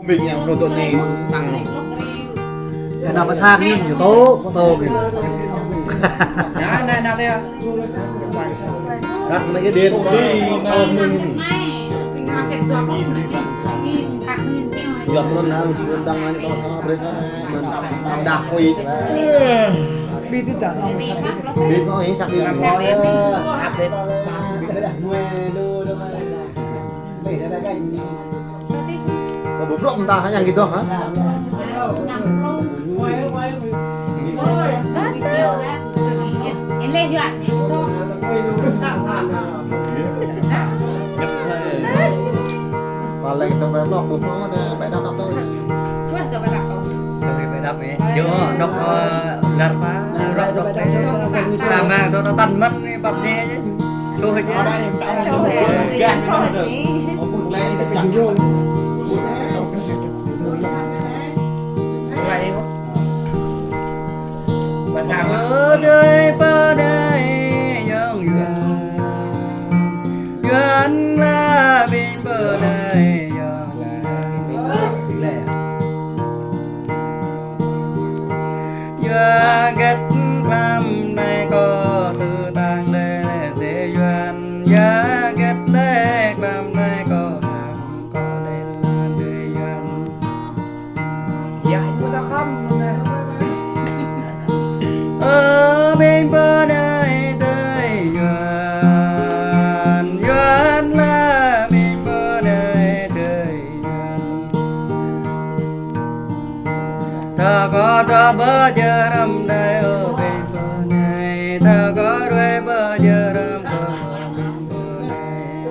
mình em rồi tuần này tăng nào mà sang đi nhiều tô kìa đá này nào đây đặt mấy cái điện đi mà mình giọt luôn nào đang nói những câu bây giờ mình đạp quỳ đi đi tận đi có ấy sắp đi làm đạp đấy nuôi đu đâu mà để ra cái gì bố rộng ta hanya gitu hả Em lên dọn này to. và lại tao bé lọc bố nó bé đạp tôi Quá giờ bà đọc không? phải đập ấy vô đọc lật phá đọc mà tôi tần mất bập nhẹ chứ tôi chứ bơ đời bơ đời dòng duyên là bên bờ đời duyên kết làm này có từ tàng để duyên giá kết lệ làm này có đây là đời duyên dạ chúng ta không ở bên bờ đời đời duyên duyên là bên bờ đời đời duyên ta có ta bờ giờ râm đời ở bên bờ này ta có đuôi bờ giờ râm ở bên bờ này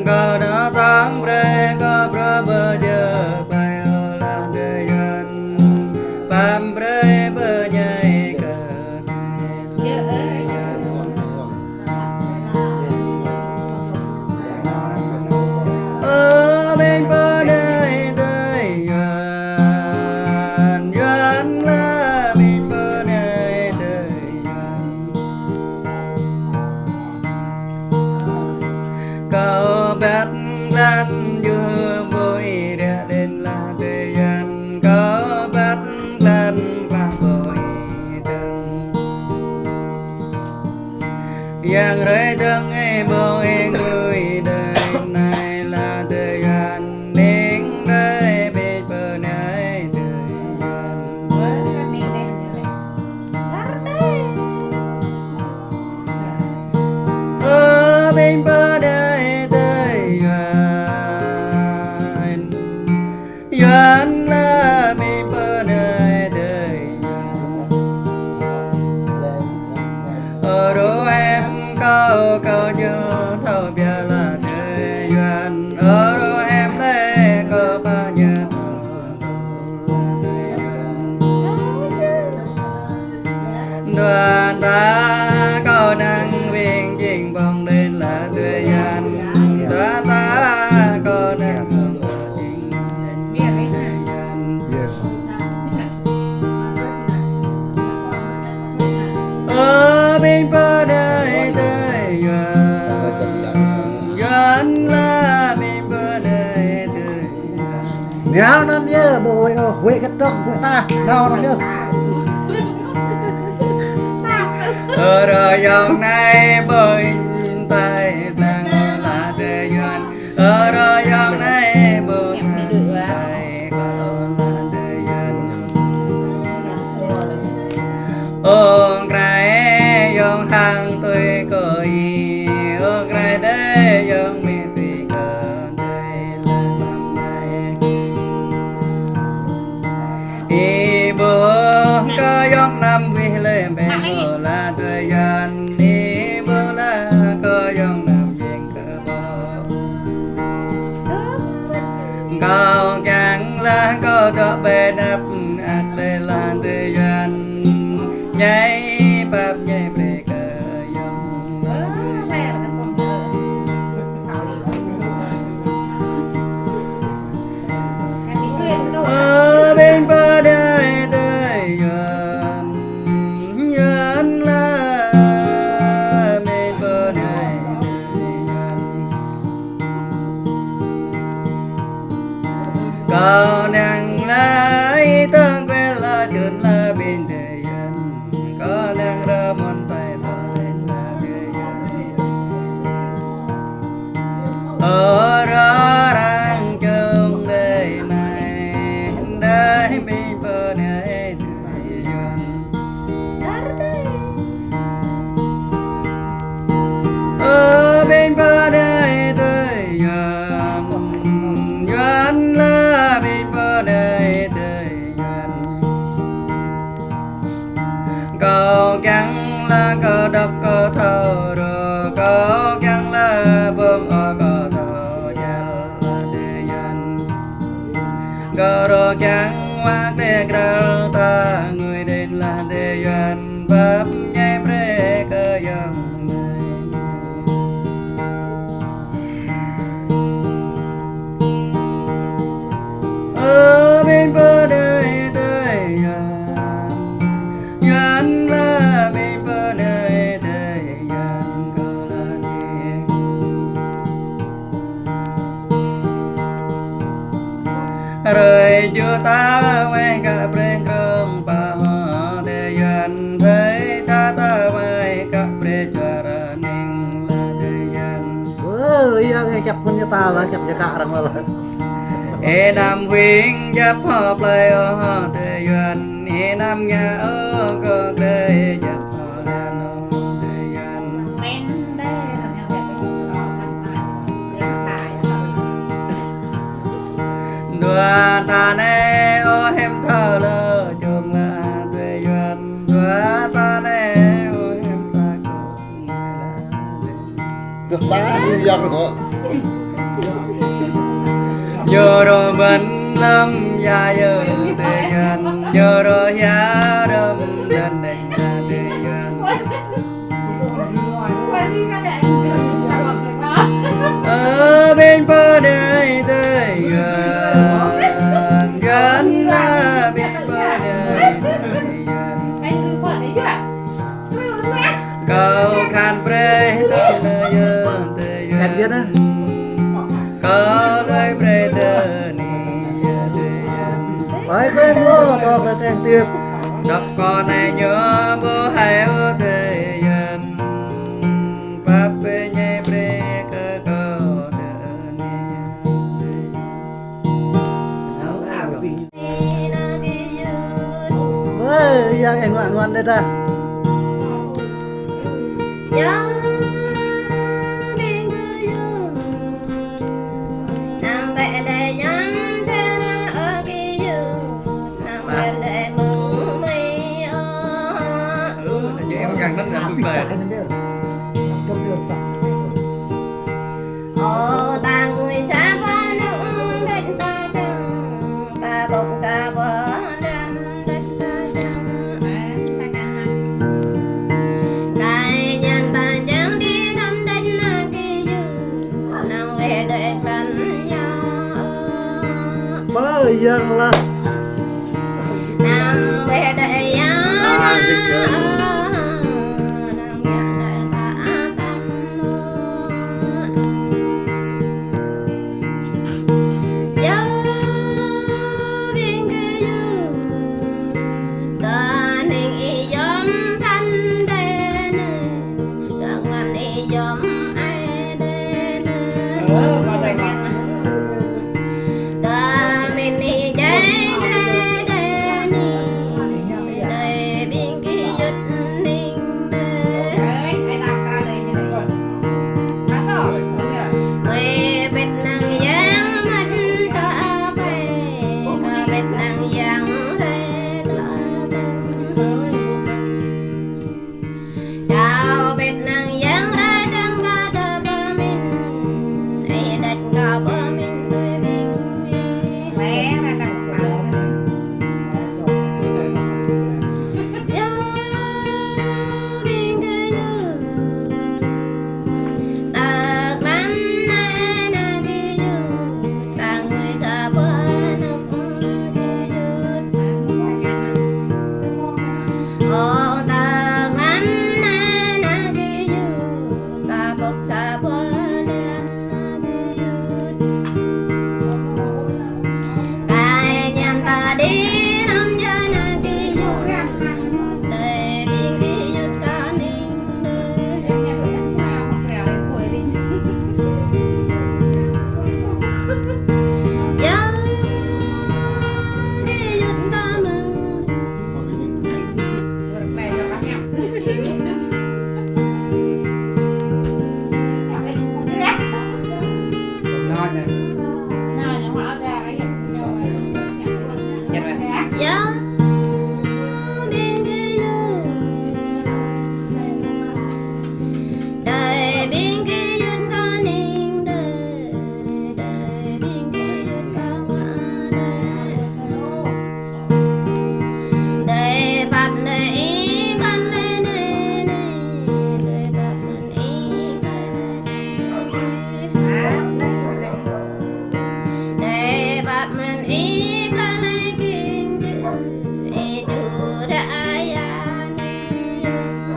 có đã tăng bre có bờ giờ phải ở là đời duyên Pam bre bờ nhai cờ ở bên bờ đời đời duyên duyên là bên bờ đời đời duyên cậu bắt lan vừa vui để đến là thời gian cậu bắt lan qua vội từng yang rơi từng ngày bồi người đời này là thời gian đến đây bên bờ này thời gian ở bên bờ đây thời gian duyên là bên bờ này thời gian ở đâu em câu nhớ thâu bia là thời gian ở đâu em lấy câu bao nhiêu đoàn ta câu năng viên trình bồng lên là thời gian ta câu năng không ở trình lên thời gian ở bên bờ đời đời duyên là bên bờ đời đời Nhớ năm nhớ bồi huệ cái tóc của ta đâu năm nhớ ở đời dòng này bơi tay đang là đời duyên ở đời dòng này bơi tay có là đời duyên ông cái dòng hàng tôi coi ông cái đây dòng mi tùy cờ đây là năm nay y bố có dòng năm vì lên bên bố là thời gian y bố là có dòng năm chuyện cơ bố cao chẳng là có tựa bề đập ác lê là thời gian nhảy bắp nhảy bề cờ dòng ở bên bờ đời đời duyên là bên bờ đời đời bên bờ này thời gian ở bên bờ này thời gian duyên là bên bờ này thời gian câu gắng là câu đọc câu thơ rồi câu gắng là bơm ở câu thơ dần là thời gian câu rồi gắng hoa tê kral ta người đến là thời gian bắp nhai pre cơ dòng ở bên bờ đời thời gian duyên là bên bờ đời thời gian câu là đi rồi chưa ta quen cả bên công pa thời gian rồi cha ta mai cả bên juara ning là thời gian Iya cap penyeta lah cap jakarang malah. Nam huynh giáp hợp lời ở thời gian Nam nhà ở cơ đề giáp hợp lên ở thời gian men đây là nhà đẹp để tài Đùa ta nè ô em thơ lơ chung là thời gian Đùa ta nè ô em ta cùng là Kepala yang kok. Nhớ rồi mình lâm gia giờ thời gian Nhớ rồi giá đâm lên đây là thời gian quên đi cái đẹp người đó ở bên bờ đời thời gian gần là bên bờ đời thời gian anh đừng quên đấy chứ câu khan pre tới nơi thời Hẹn biết á. gian câu lời pre tới thời gian Phải quê mua to là xem tiếp. đọc con này nhớ bố hai ở thời gian pháp về nhai pre cơ câu thời Yang anh ngoan ngoan đây ta. em càng rất là phương về Cấp được ta. Bởi dân là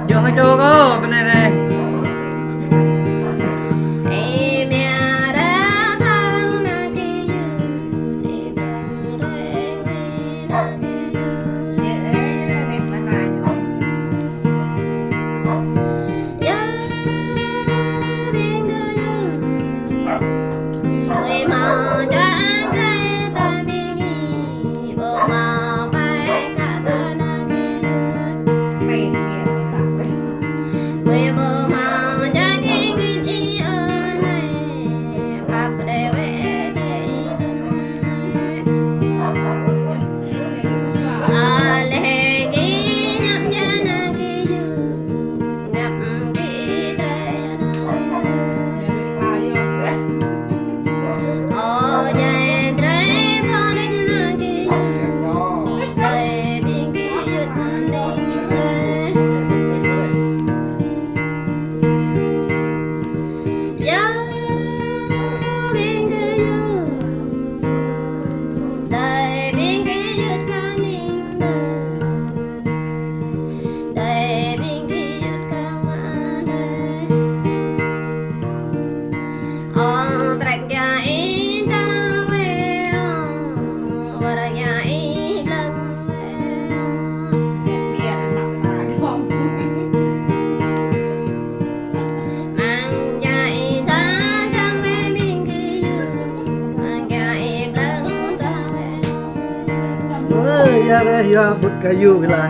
Yo nggak cukup bener deh. Ya deh, ya bút kayu lah.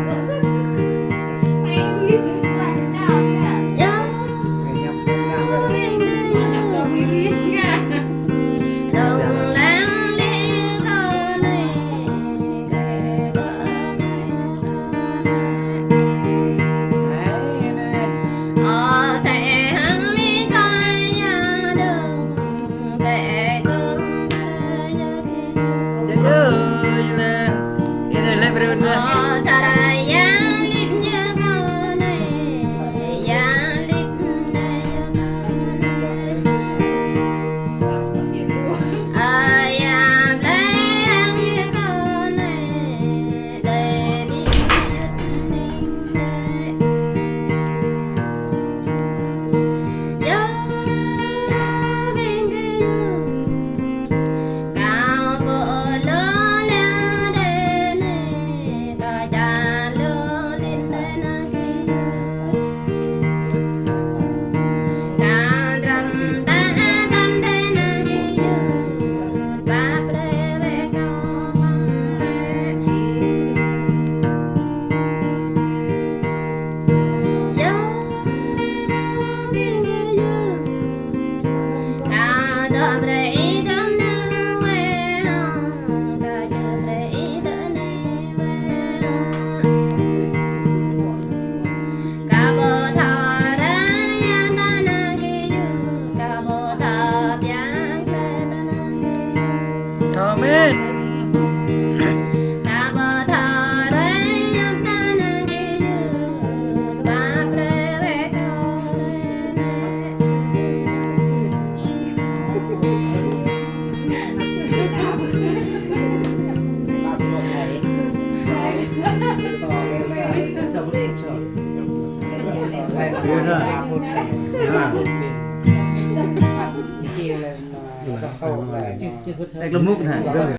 Ek lemuk nah.